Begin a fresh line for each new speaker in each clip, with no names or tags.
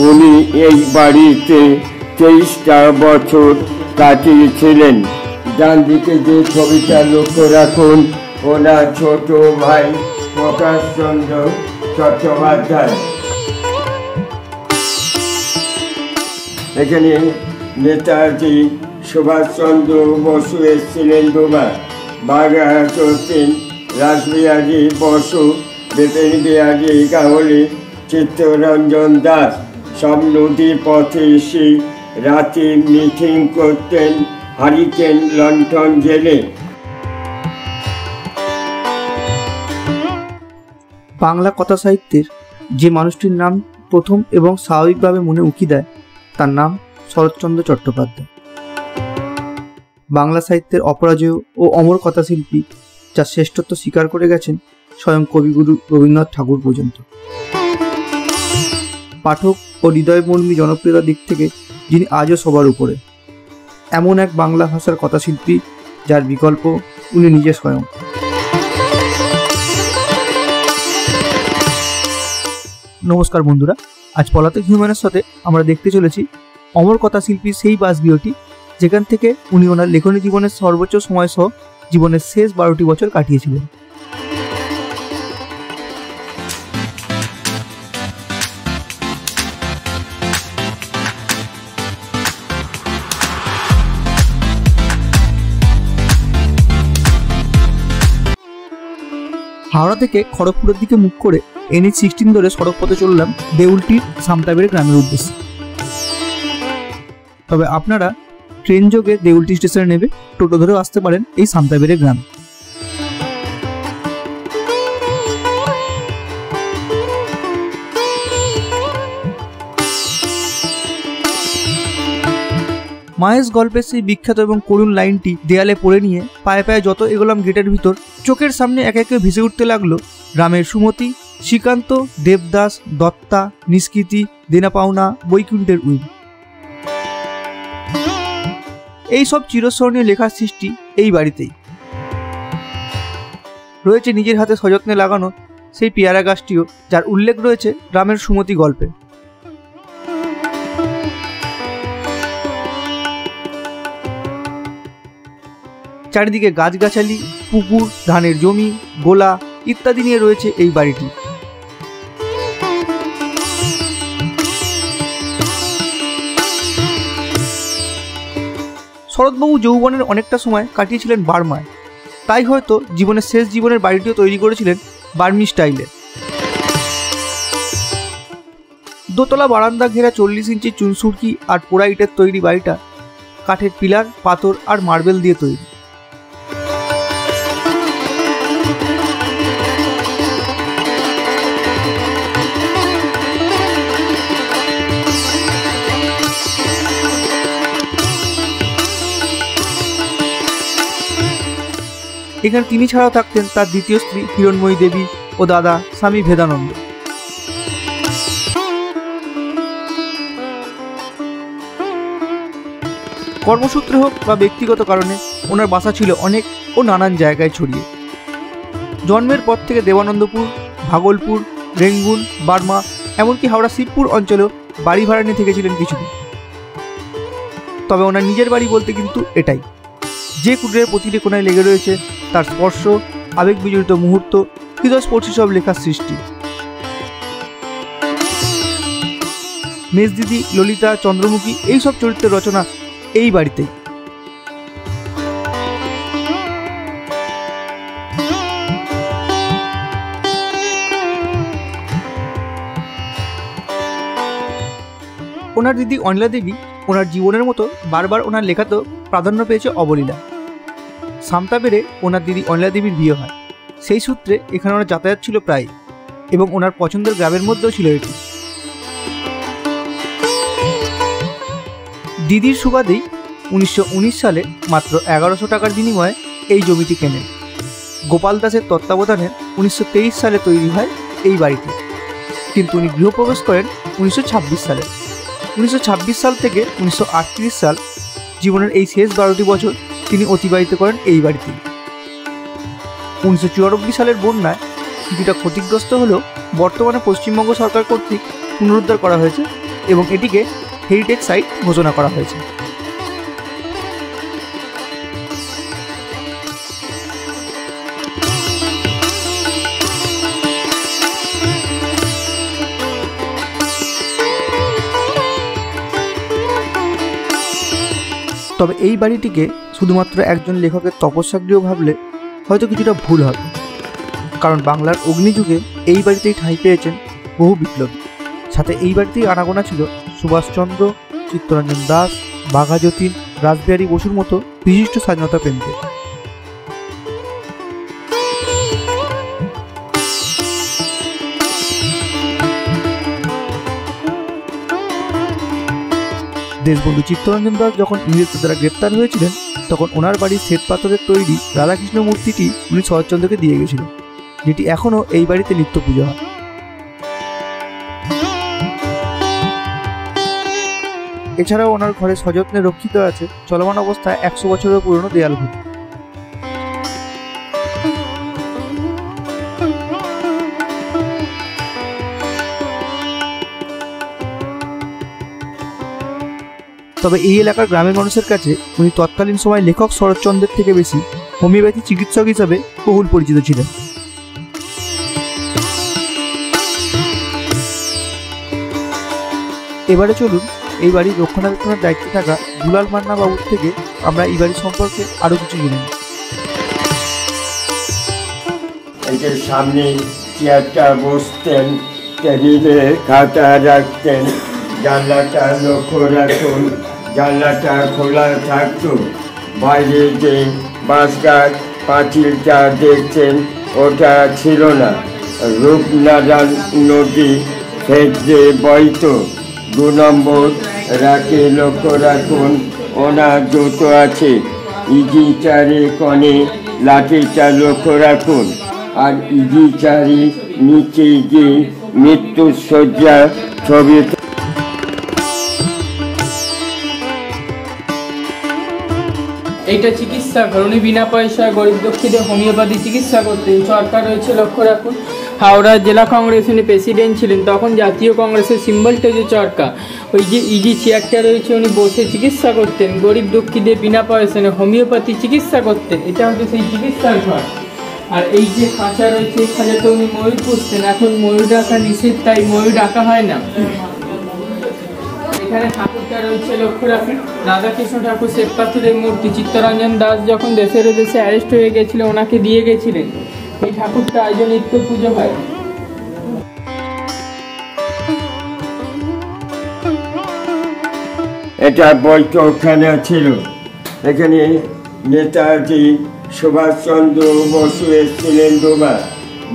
উনি এই বাড়িতে 23টা বছর কাটিয়েছিলেন। ডান দিকে যে ছবিটা লক্ষ্য রাখুন, ওনার ছোট ভাই প্রকাশ চন্দ্র চট্টোপাধ্যায়। এখানে নেতাজি সুভাষচন্দ্র বসু এসেছিলেন দুবার। বাঘা চলতেন রাসবিহারী বসু, বিপিন বিহারী গাঙ্গুলি, চিত্তরঞ্জন দাস সব নদীর পথে এসে রাতে মিটিং করতেন হারিকেন লণ্ঠন জেলে।
বাংলা কথা সাহিত্যের যে মানুষটির নাম প্রথম এবং স্বাভাবিকভাবে মনে উকি দেয় তার নাম শরৎচন্দ্র চট্টোপাধ্যায়। বাংলা সাহিত্যের অপরাজেয় ও অমর কথাশিল্পী, যার শ্রেষ্ঠত্ব স্বীকার করে গেছেন স্বয়ং কবিগুরু রবীন্দ্রনাথ ঠাকুর পর্যন্ত। পাঠক ও হৃদয়মর্মী জনপ্রিয়তার দিক থেকে যিনি আজও সবার উপরে, এমন এক বাংলা ভাষার কথাশিল্পী যার বিকল্প উনি নিজে স্বয়ং। নমস্কার বন্ধুরা, আজ পলাতক হিউম্যানের সাথে আমরা দেখতে চলেছি অমর কথাশিল্পীর সেই বাসগৃহটি যেখান থেকে উনি ওনার লেখনী জীবনের সর্বোচ্চ সময় সহ জীবনের শেষ 12টি বছর কাটিয়েছিলেন। হাওড়া থেকে খড়গপুরের দিকে মুখ করে NH 16 ধরে সড়ক পথে চললাম দেউলটির সামতাবেড়ে গ্রামের উদ্দেশ্যে। তবে আপনারা ট্রেন যোগে দেউলটি স্টেশনে নেবে টোটো ধরেও আসতে পারেন এই সামতাবেড়ে গ্রাম। মাহেশ গল্পের সেই বিখ্যাত এবং করুণ লাইনটি দেয়ালে পড়ে নিয়ে পায়ে পায়ে যত এগোলাম গেটের ভিতর, চোখের সামনে একে একে ভেসে উঠতে লাগলো গ্রামের সুমতি, শ্রীকান্ত, দেবদাস, দত্তা, নিষ্কৃতি, দেনা পাওনা, বৈকুণ্ঠের উইল। এই সব চিরস্মরণীয় লেখার সৃষ্টি এই বাড়িতেই। রয়েছে নিজের হাতে সযত্নে লাগানো সেই পেয়ারা গাছটিও, যার উল্লেখ রয়েছে গ্রামের সুমতি গল্পে। চারিদিকে গাছগাছালি, পুকুর, ধানের জমি, গোলা ইত্যাদি নিয়ে রয়েছে এই বাড়িটি। শরৎবাবু যৌবনের অনেকটা সময় কাটিয়েছিলেন বার্মায়, তাই হয়তো জীবনের শেষ জীবনের বাড়িটিও তৈরি করেছিলেন বার্মি স্টাইলে। দোতলা বারান্দা ঘেরা 40 ইঞ্চি চুনসুরকি আর পোড়া ইটের তৈরি বাড়িটা কাঠের পিলার, পাথর আর মার্বেল দিয়ে তৈরি। এখানে তিনি ছাড়াও থাকতেন তার দ্বিতীয় স্ত্রী হিরণময়ী দেবী ও দাদা স্বামী ভেদানন্দ। কর্মসূত্রে হোক বা ব্যক্তিগত কারণে ওনার বাসা ছিল অনেক ও নানান জায়গায় ছড়িয়ে। জন্মের পর থেকে দেবানন্দপুর, ভাগলপুর, রেঙ্গুন, বার্মা, এমনকি হাওড়া শিবপুর অঞ্চলেও বাড়ি ভাড়া নিয়ে থেকেছিলেন কিছুদিন। তবে ওনার নিজের বাড়ি বলতে কিন্তু এটাই, যে কুটিরের প্রতিটি কোণায় লেগে রয়েছে তার স্পর্শ, আবেগ বিজড়িত মুহূর্ত, হৃদয়স্পর্শী সব লেখার সৃষ্টি। মেজদিদি, ললিতা, চন্দ্রমুখী এইসব চরিত্রের রচনা এই বাড়িতেই। ওনার দিদি অনিলা দেবী ওনার জীবনের মতো বারবার ওনার লেখাতেও প্রাধান্য পেয়েছে অবলীলা। সামতাবেড়ে ওনার দিদি অনিলা দেবীর বিয়ে হয়, সেই সূত্রে এখানে ওনার যাতায়াত ছিল প্রায়, এবং ওনার পছন্দের গ্রামের মধ্যেও ছিল এটি। দিদির সুবাদেই 1919 সালে মাত্র 1100 টাকার বিনিময়ে এই জমিটি কেনেন। গোপাল দাসের তত্ত্বাবধানে 1923 সালে তৈরি হয় এই বাড়িটি, কিন্তু উনি গৃহপ্রবেশ করেন 1926 সালে। 1926 সাল থেকে 1938 সাল জীবনের এই শেষ 12টি বছর তিনি অতিবাহিত করেন এই বাড়িতে। 1994 সালের বন্যায় কিছুটা ক্ষতিগ্রস্ত হলেও বর্তমানে পশ্চিমবঙ্গ সরকার কর্তৃক পুনরুদ্ধার করা হয়েছে এবং এটিকে হেরিটেজ সাইট ঘোষণা করা হয়েছে। তবে এই বাড়িটিকে শুধুমাত্র একজন লেখকের তপস্যাগৃহ ভাবলে হয়তো কিছুটা ভুল হবে, কারণ বাংলার অগ্নিযুগে এই বাড়িতেই ঠাঁই পেয়েছেন বহু বিপ্লবী। সাথে এই বাড়িতেই আনাগোনা ছিল সুভাষচন্দ্র, চিত্তরঞ্জন দাস, বাঘা যতীন, রাসবিহারী বসুর মতো বিশিষ্ট স্বাধীনতা প্রেমীদের। দেশবন্ধু চিত্তরঞ্জন দাস যখন ইংরেজদের দ্বারা গ্রেপ্তার হয়েছিলেন, তখন ওনার বাড়ির শ্বেত পাথরের তৈরি রাধাকৃষ্ণ মূর্তিটি উনি শরৎচন্দ্রকে দিয়ে গেছিলেন, যেটি এখনও এই বাড়িতে নিত্য পুজো হয়। এছাড়াও ওনার ঘরে সযত্নে রক্ষিত আছে চলমান অবস্থায় 100 বছরের পুরনো দেয়াল ঘড়ি। তবে এই এলাকার গ্রামের মানুষের কাছে উনি তৎকালীন সময় লেখক শরৎচন্দ্রের থেকে বেশি হোমিওপ্যাথি চিকিৎসক হিসাবে বহুল পরিচিত ছিলেন। এবারে চলুন এই বাড়ির রক্ষণাবেক্ষণের দায়িত্বে থাকা দুলাল মান্না বাবুর থেকে আমরা এই বাড়ির সম্পর্কে আরো কিছু জেনে নিই।
এদের সামনে চেয়ারটা বসতেন, টেবিলে খাতা রাখতেন, জানলাটা লক্ষ্য রাখুন, জানলাটা খোলা থাকতো। বাইরে যে বাঁশগাছ পাঁচিলটা দেখছেন ওটা ছিল না, রূপনারায়ণ নদী ফেজে বইত। 2 নম্বর রাকে লক্ষ্য রাখুন, ওনার জুতো আছে। ইজি চারে কনে লাঠিটা লক্ষ্য রাখুন, আর ইজি চারি নিচে যে মৃত্যুর শয্যা ছবি।
এইটা চিকিৎসা ঘর, উনি বিনা পয়সায় গরিব দুঃখীদের হোমিওপ্যাথি চিকিৎসা করতেন। সরকার রয়েছে লক্ষ্য রাখুন। হাওড়া জেলা কংগ্রেস উনি প্রেসিডেন্ট ছিলেন, তখন জাতীয় কংগ্রেসের সিম্বলটা যে চরকা, ওই যে ইজি চেয়ারটা রয়েছে উনি বসে চিকিৎসা করতেন, গরিব দুঃখীদের বিনা পয়সায় হোমিওপ্যাথি চিকিৎসা করতেন। এটা হচ্ছে সেই চিকিৎসার ঘর। আর এই যে খাঁচা রয়েছে, এই খাঁচাতে উনি ময়ূর পুষতেন। এখন ময়ূর ডাকা নিষেধ, তাই ময়ূর ডাকা হয় না। এখানে ঠাকুরটা রয়েছে লক্ষ্য রাখুন, রাধাকৃষ্ণ ঠাকুর শ্বেত পাথরের মূর্তি। চিত্তরঞ্জন দাস যখন দেশের দেশে অ্যারেস্ট হয়ে গেছিল, ওনাকে দিয়ে গেছিলেন। এই ঠাকুরটা আজও নিত্য পুজো হয়।
এটা বৈঠকখানা ছিল। এখানে নেতাজি সুভাষচন্দ্র বসু এসেছিলেন দুবার।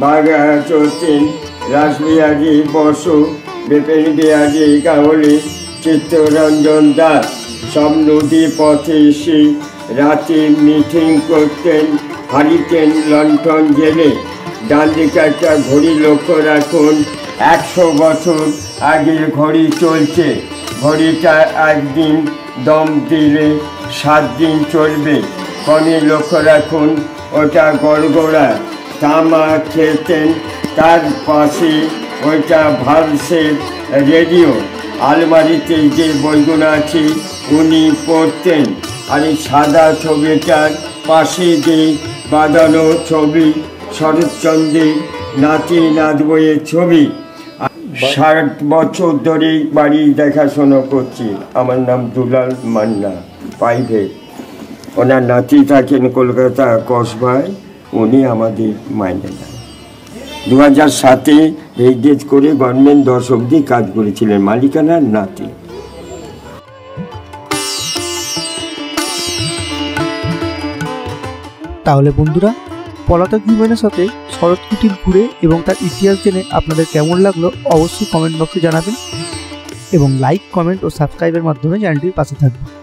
বাঘা যতীন, রাসবিহারী বসু, বিপিন বিহারী গাঙ্গুলি, চিত্তরঞ্জন দাস সব নদী পথে এসে রাতে মিটিং করতেন, হারিকেন লণ্ঠন জেলে। ডান দিকে একটা ঘড়ি লক্ষ্য রাখুন, 100 বছর আগের ঘড়ি চলছে। ঘড়িটা একদিন দম দিলে 7 দিন চলবে। কনে লক্ষ্য রাখুন, ওটা গড়গড়া তামা খেতেন। তার পাশে ওইটা ভালসের রেডিও। আলমারিতে যে বইগুলো আছে উনি পড়তেন। আর এই সাদা ছবিটার পাশে যে বাঁধানো ছবি শরৎচন্দ্রের নাতি নাত বইয়ের ছবি। 60 বছর ধরে বাড়ি দেখাশোনা করছি। আমার নাম দুলাল মান্না, প্রাইভেট। ওনার নাতি থাকেন কলকাতা কসবায়, উনি আমাদের মাইনে নেন। 2007-এ হেরিটেজ করে গভর্নমেন্ট 10 অবধি কাজ করেছিলেন, মালিকানার নাতি।
তাহলে বন্ধুরা, পলাতক হিউম্যানের সাথে শরৎ কুটির ঘুরে এবং তার ইতিহাস জেনে আপনাদের কেমন লাগলো অবশ্যই কমেন্ট বক্সে জানাবেন, এবং লাইক, কমেন্ট ও সাবস্ক্রাইবের মাধ্যমে চ্যানেলটির পাশে থাকবেন।